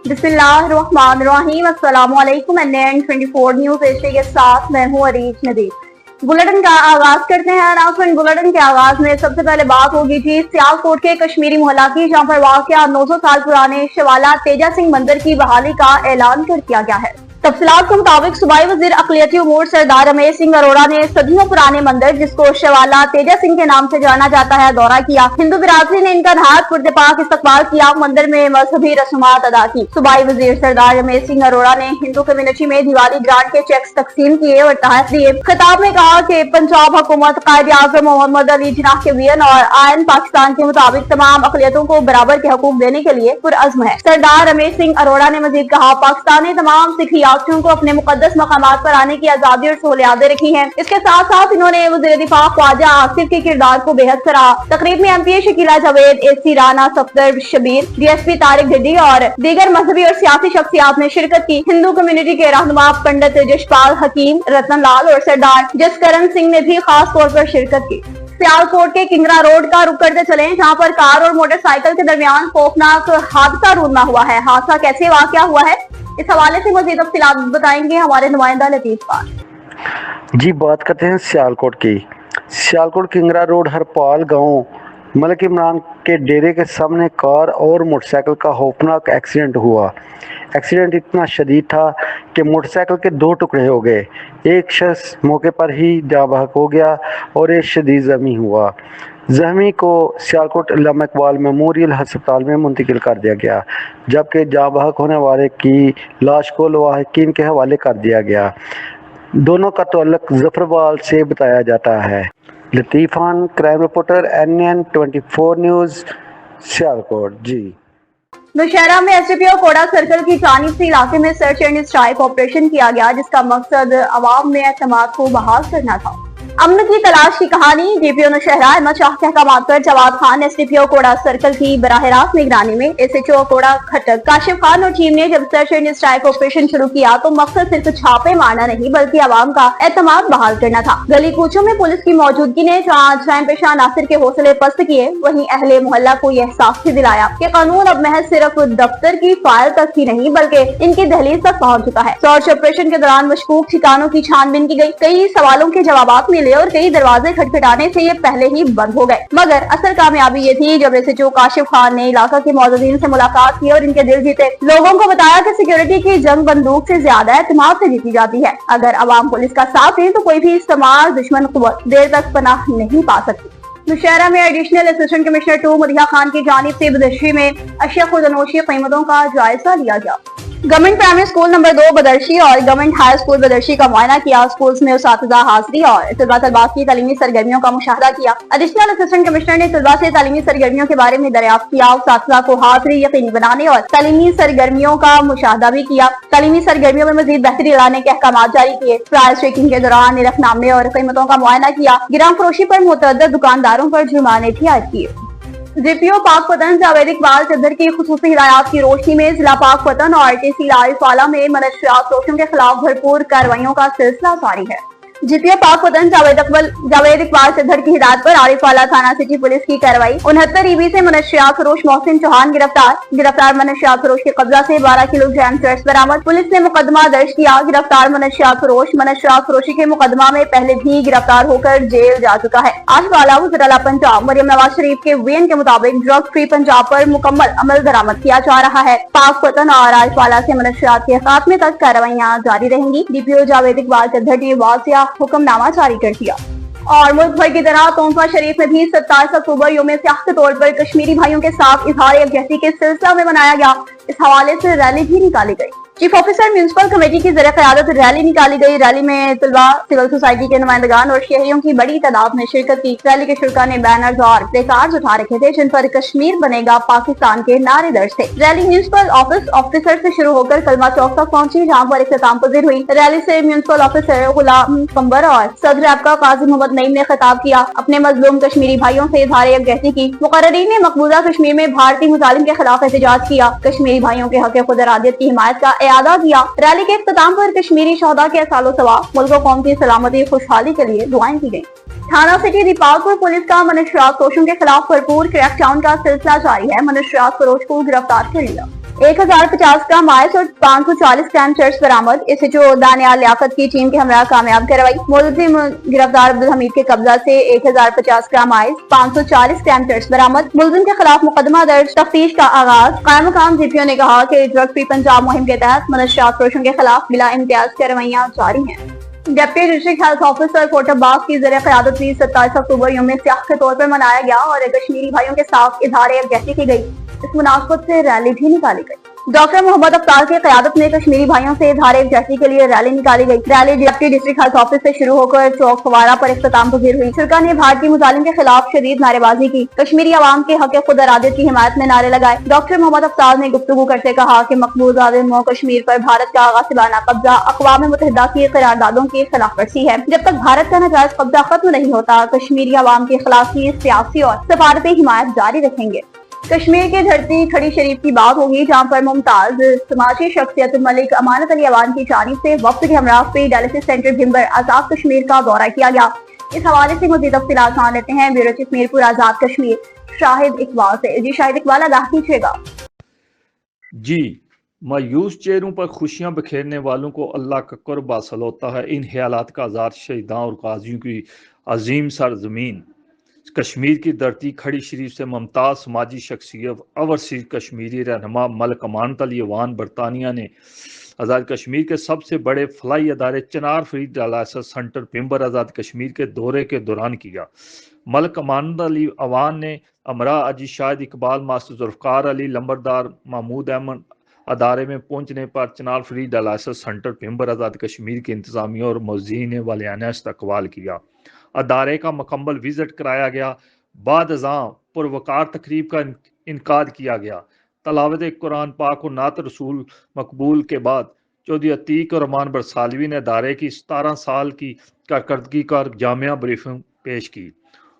बिस्मिल्लाहिर्रहमानिर्रहीम। अस्सलामुअलैकुम। NN24 news Asia के साथ मैं हूँ अरीश नदीर। बुलेटिन का आगाज करते हैं। अनाउंसमेंट बुलेटिन के आगाज में सबसे पहले बात होगी जी सियालकोट के कश्मीरी मोहल्ला की, जहाँ पर वाकया 900 साल पुराने शवाला तेजा सिंह मंदिर की बहाली का ऐलान कर दिया गया है। तफसीलात के मुताबिक सूबाई वजीर अक़लियती उमूर सरदार रमेश सिंह अरोड़ा ने सदियों पुराने मंदिर, जिसको शवाला तेजा सिंह के नाम से जाना जाता है, दौरा किया। हिंदू बिरादरी ने इनका नहायत पुरतपाक इस्तकबाल किया, मंदिर में मजहबी रस्मात अदा की। सूबाई वजीर सरदार रमेश सिंह अरोड़ा ने हिंदू कम्युनिटी में दिवाली ग्रांट के चेक्स तकसीम किए और तहत दिए। खिताब में कहा कि पंजाब हुकूमत कायद आज़म मोहम्मद अली जिन्नाह के विजन और आयन पाकिस्तान के मुताबिक तमाम अक़लियतों को बराबर के हकूक देने के लिए पुरअज़्म है। सरदार रमेश सिंह अरोड़ा ने मजीद कहा, पाकिस्तान ने तमाम सिख यात्रियों को अपने मुकद्दस मकामात पर आने की आजादी और सहूलियातें रखी हैं। इसके साथ साथ इन्होंने वज़ीर दिफा ख्वाजा आसिफ के किरदार को बेहद सराहा। तकरीब में MP Shakeela Javed, AC Rana Safdar Shabir, DSP Tariq ढिड्डी और दीगर मजहबी और सियासी शख्सियात ने शिरकत की। हिंदू कम्युनिटी के रहनुमा पंडित जशपाल हकीम, रतन लाल और सरदार जसकरण सिंह ने भी खास तौर पर शिरकत की। सियालकोट के किंगरा रोड का रुख करते चले, जहाँ पर कार और मोटरसाइकिल के दरमियान खौफनाक हादसा रूनमा हुआ है। हादसा कैसे वाक़या हुआ है, इस हवाले से मज़ीद तफ़सीलात बताएंगे हमारे नुमाइंदा लतीफ खान जी। बात करते हैं सियालकोट की। सियालकोट किंगरा रोड हरपाल गांव मलिक इमरान के डेरे के सामने कार और मोटरसाइकिल का खौफनाक एक्सीडेंट हुआ। एक्सीडेंट इतना शदीद था कि मोटरसाइकिल के 2 टुकड़े हो गए। एक शख्स मौके पर ही जाँ बहक हो गया और एक शदीद ज़ख्मी हुआ। ज़ख्मी को सियालकोट अल्लामा इकबाल मेमोरियल अस्पताल में मुंतकिल कर दिया गया, जबकि जाँ बहक होने वाले की लाश को लवाहिकीन के हवाले कर दिया गया। दोनों का ताल्लुक जफरवाल से बताया जाता है। Latif Khan, crime reporter, NN24 news, Sialkot. जी। नौशहरा में SDPO कोड़ा सर्कल की जानिब से इलाके में सर्च एंड स्ट्राइक ऑपरेशन किया गया, जिसका मकसद अवाम में एतमाद को बहाल करना था। अमन की तलाश की कहानी। DPO नौशहरा अहमद शाह के अहकामात पर जवाद खान SDPO कोड़ा सर्कल की बराह रास्त निगरानी में SHO कोड़ा खटक काशिफ खान और टीम ने जब सर्च एंड स्ट्राइक ऑपरेशन शुरू किया तो मकसद सिर्फ छापे मारना नहीं बल्कि आवाम का एतमाद बहाल करना था। गली कूचों में पुलिस की मौजूदगी ने जराइम पेशा नासिर के हौसले पस्त किए, वहीं अहले मोहल्ला को यह एहसास भी दिलाया कि कानून अब महज सिर्फ दफ्तर की फाइल तक ही नहीं बल्कि इनकी दहलीज तक पहुँच चुका है। सर्च ऑपरेशन के दौरान मशकूक ठिकानों की छानबीन की गयी, कई सवालों के जवाब मिले और कई दरवाजे खटखटाने से ये पहले ही बंद हो गए। मगर असल कामयाबी ये थी जब SHO काशिफ खान ने इलाका के मौजूदीन से मुलाकात की और इनके दिल जीते। लोगों को बताया कि सिक्योरिटी की जंग बंदूक से ज्यादा एतमाद से जीती जाती है। अगर अवाम पुलिस का साथ दे तो कोई भी इस्तेमाल दुश्मन कुव्वत देर तक पनाह नहीं पा सकती। नौशहरा में additional assistant commissioner 2 Madiha Khan की जानिब से बदरशी में अशिया खुर्दनोशी कीमतों का जायजा लिया गया। गवर्नमेंट प्राइमरी स्कूल नंबर 2 बदरशी और गवर्नमेंट हाई स्कूल बदरशी का मुआयना किया। स्कूल्स में उस्ताद हाजिरी और तलबात की तालीमी सरगर्मियों का मुशाहदा किया। एडिशनल असिस्टेंट कमिश्नर ने तलबा से तालीमी सरगर्मियों के बारे में दरियाफ्त किया। उस्ताद को हाजिरी यकीनी बनाने और तालीमी सरगर्मियों का मुशाहदा भी किया। तालीमी सरगर्मियों में मजीद बेहतरी लाने के अहकाम जारी किए। प्राइस चेकिंग के दौरान निरखनामे और कीमतों का मुआयना किया। गिराम फरोशी पर मुतअद्दिद दुकानदारों पर जुर्माने भी आयद किए। DPO पाकपतन जावेद इकबाल चद्दर की खुसूसी हिदायत की रोशनी में जिला पाकपतन और TC आरिफवाला में मनशियात फरोशों के खिलाफ भरपूर कार्रवाइयों का सिलसिला जारी है। DPO पाकपतन जावेद इकबाल चद्दर की हिदायत पर आरिफवाला थाना सिटी पुलिस की कार्रवाई। 69 EB से मनशियात फरोश मोहसिन चौहान गिरफ्तार मनशियात फरोश के कब्जा से 12 किलोग्राम चरस बरामद। पुलिस ने मुकदमा दर्ज किया। गिरफ्तार मनशियात फरोशी के मुकदमा में पहले भी गिरफ्तार होकर जेल जा चुका है। आरिफवाला वज़ीर-ए-आला पंजाब मरियम नवाज शरीफ के वीएन के मुताबिक ड्रग फ्री पंजाब पर मुकम्मल अमल दरामद किया जा रहा है। पाकपतन और आरिफवाला से मनशियात के खात्मे तक कार्रवाइयाँ जारी रहेंगी। DPO जावेद इकबाल चद्दर ने वाज़िया हुक्मनामा जारी कर दिया। और मुल्क भर की तरह तोहफा शरीफ में भी 27 अक्टूबर यौम सियाह के तौर पर कश्मीरी भाइयों के साथ इजहार यकजहती के सिलसिला में मनाया गया। इस हवाले से रैली भी निकाली गई। चीफ ऑफिसर म्यूनिसिपल कमेटी की ज़रिए क़यादत रैली निकाली गई। रैली में तलबा, सिविल सोसाइटी के नुमाइंदगान और शहरियों की बड़ी तादाद में शिरकत की। रैली के शुरा ने बैनर्स और प्लेकार्ड्स उठा रखे थे, जिन पर कश्मीर बनेगा पाकिस्तान के नारे दर्ज थे। रैली म्यूनिसिपल ऑफिसर से शुरू होकर कलमा चौक तक पहुंची, जहां पर इख्तिताम पजीर हुई। रैली से म्यूनिसिपल ऑफिसर गुलाम कंबर और सदर आपका काजी मोहम्मद नईम ने खिताब किया। अपने मजलूम कश्मीरी भाइयों से इजहार यकजहती की। मुकर्ररीन ने मकबूजा कश्मीर में भारतीय मुजालिम के खिलाफ एहतजाज किया। कश्मीरी भाइयों के हक खुद इरादियत की हिमायत का इआदा किया। रैली के इख्तिताम पर कश्मीरी शहदा के सालो सवा मुल्क और कौम की सलामती खुशहाली के लिए दुआएं की गयी। थाना सिटी दीपालपुर पुलिस का मनशियात फरोशों के खिलाफ भरपूर क्रैकडाउन का सिलसिला जारी है। मनशियात फरोश को गिरफ्तार कर लिया। 1050 ग्राम आइस और 540 ग्राम चर्च बरामद। इसे जो दानियाल लियाकत की टीम के हमरा कामयाब कार्रवाई। मुलजिम गिरफ्तार अब्दुल हमीद के कब्जा से 1050 ग्राम आइस, 540 ग्राम चर्च बरामद। मुलजिम के खिलाफ मुकदमा दर्ज, तफ्तीश का आगाज। कायम मकाम DPO ने कहा कि ड्रग फ्री पंजाब मुहिम के तहत मनशियात फरोशों के खिलाफ बिला इम्तियाज कार्रवाइयां जारी हैं। डिप्टी डिस्ट्रिक्ट हेल्थ ऑफिसर कोटबाग की ज़रिए क़यादत भी 27 अक्टूबर यौम सियाह के तौर पर मनाया गया और कश्मीरी भाइयों के साथ इजहार यकजहती की गई। इस मुनासबत से रैली भी निकाली गई। डॉक्टर मोहम्मद अफ्तार की क़यादत में कश्मीरी भाइयों से इजहार यकजहती के लिए रैली निकाली गई। Rally deputy district health office से शुरू होकर चौक फवारा पर इख्तिताम पजीर हुई। शुरा ने भारतीय मुजालिम के खिलाफ शदीद नारेबाजी की, कश्मीरी अवाम के हक खुद इरादत की हिमायत में नारे लगाए। डॉक्टर मोहम्मद अफ्तार ने गुफ्तगू करते कहा कि मकबूल ज़ालिम कश्मीर पर भारत का गासिबाना कब्जा अक़वाम मुत्तहिदा की करारदादों की खिलाफ वर्जी है। जब तक भारत का नाजायज कब्जा खत्म नहीं होता, कश्मीरी अवाम के खिलाफ की सियासी और सफारती हिमायत जारी रखेंगे। कश्मीर की धरती खड़ी शरीफ की बात होगी, जहाँ पर मुमताज समाजी शख्सियत मलिक अमानत अली अवान की जानिब से वक्त के हमरा फ्री डायलिसिस सेंटर भिम्बर आजाद कश्मीर का दौरा किया गया। इस हवाले से मजीद तफसीलात जान लेते हैं ब्यूरो चीफ मीरपुर आजाद कश्मीर शाहिद इकबाल से। जी शाहिद इकबाल, आगाह कीजिएगा। जी, मायूस चेहरों पर खुशियां बिखेरने वालों को अल्लाह का कुर्ब हासिल होता है। इन ख्यालात का आज़ाद शहीदां और गाजियों की अजीम सरजमीन कश्मीर की धरती खड़ी शरीफ से मुमताज समाजी शख्सियत ओवरसीज कश्मीरी रहनुमा मलिक अमानत अली अवान बरतानिया ने आज़ाद कश्मीर के सबसे बड़े फलाई अदारे चिनार free dialysis centre Bhimber Azad Kashmir के दौरे के दौरान किया। मलिक अमानत अली अवान ने अमरा अजी शाहिद इकबाल मास्टर जुल्फ़कार अली लंबरदार महमूद अहमद अदारे में पहुंचने पर चिनार free dialysis centre Bhimber Azad Kashmir की इंतजामिया और मौज़ीन ने वालियाना इस्तकबाल किया। अदारे का मुकम्मल विजिट कराया गया। बाद अज़ां पुरवकार तकरीब का इनकाद किया गया। तलावत कुरान पाक और नात रसूल मकबूल के बाद चौधरी अतीक और रमान बरसालवी ने अदारे की 17 साल की कारकर्दगी का जामिया ब्रीफिंग पेश की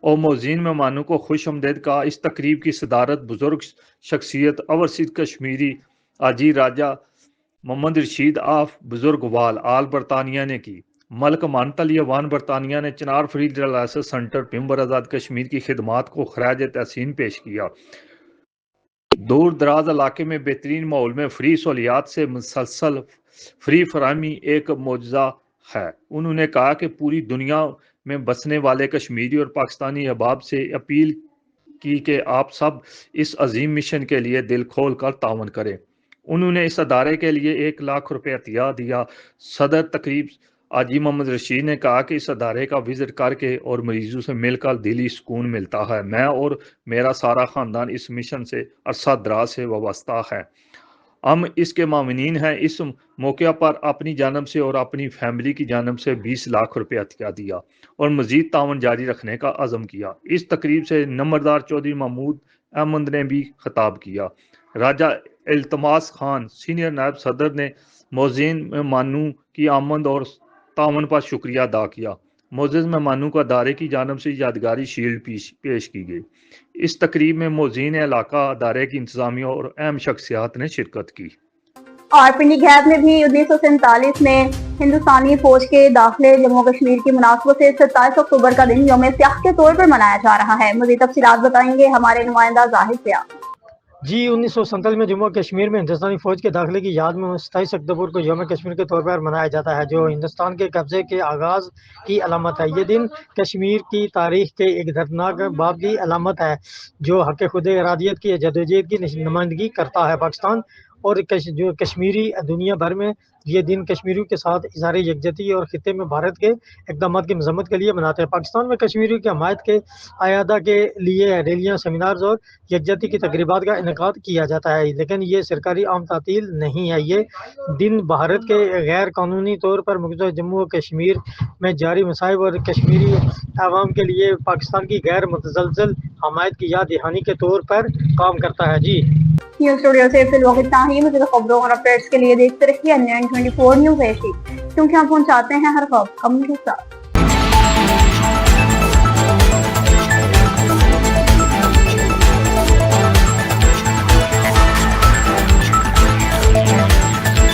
और मौज़ीन मेहमानों को खुश आमदीद कहा। इस तकरीब की सदारत बुजुर्ग शख्सियत ओवरसीज कश्मीरी आजी राजा मोहम्मद रशीद आफ बुजुर्ग वाल आल बरतानिया ने की। मलिक अमानत अली अवान बरतानिया ने चिनार free dialysis centre Bhimber Azad Kashmir की खिदमात को खराज तहसीन पेश किया। दूर दराज इलाके में बेहतरीन माहौल में फ्री सहूलियात से मुसलसल फ्री फराहमी एक मोजज़ा है। उन्होंने कहा कि पूरी दुनिया में बसने वाले कश्मीरी और पाकिस्तानी अहबाब से अपील की कि आप सब इस अजीम मिशन के लिए दिल खोल कर तावन करें। उन्होंने इस अदारे के लिए 1 लाख रुपये अतिया दिया। सदर तकरीब आजी मोहम्मद रशीद ने कहा कि इस अदारे का विजिट करके और मरीजों से मिलकर दिली सुकून मिलता है। मैं और मेरा सारा ख़ानदान इस मिशन से अरसा दराज से वाबस्ता है। हम इसके मामनीन हैं। इस मौके पर अपनी जानब से और अपनी फैमिली की जानब से 20 लाख रुपये अतिया दिया और मजीद तावन जारी रखने का अज़म किया। इस तकरीब से नंबरदार चौधरी महमूद अहमद ने भी खिताब किया। राजा इल्तमास खान सीनियर नायब सदर ने मौज़ीन मेहमानों की आमद और तावन पर शुक्रिया अदा किया। मोअज़्ज़ज़ मेहमानों को अदारे की जानब से यादगारी शील्ड पेश की गई। इस तकरीब में मौज़ीन इलाका, अदारे की इंतजामिया और अहम शख्सियात ने शिरकत की। और पिंडी गैप में भी 1947 में हिंदुस्तानी फौज के दाखिले जम्मू कश्मीर की मुनासबत से 27 अक्टूबर का दिन यौम सियाह के तौर पर मनाया जा रहा है। मज़ीद तफसीलात बताएंगे हमारे नुमाइंदा जाहिद सियाह। जी, 1947 में जम्मू कश्मीर में हिंदुस्तानी फ़ौज के दाखिले की याद में 27 अक्टूबर को यौम कश्मीर के तौर पर मनाया जाता है, जो हिंदुस्तान के कब्ज़े के आगाज़ की अलामत है। ये दिन कश्मीर की तारीख़ के एक दर्दनाक बाब की अलामत है, जो हक़ खुद इरादियत की जदोजहद की नुमाइंदगी करता है। पाकिस्तान और जो कश्मीरी दुनिया भर में ये दिन कश्मीरियों के साथ इज़हार यकजहती और ख़ित्ते में भारत के इक़दाम की मज़म्मत के लिए मनाते हैं। पाकिस्तान में कश्मीरियों की हमायत के आयादा के लिए रैलियाँ, सेमिनार्स और यकजहती की तकरीबात का इनेकाद किया जाता है, लेकिन ये सरकारी आम तातील नहीं है। ये दिन भारत के गैर कानूनी तौर पर मौजूदा जम्मू और कश्मीर में जारी मसाइब और कश्मीरी आवाम के लिए पाकिस्तान की गैर मुतज़लज़ल हमायत की याद दहानी के तौर पर काम करता है। जी, न्यूज़ स्टूडियो से फिलहाल इतना ही। मुझे खबरों और अपडेट्स के लिए देखते रहिए N24 न्यूज़ एशिया, क्योंकि हम पहुंचाते हैं हर खबर अमन के साथ।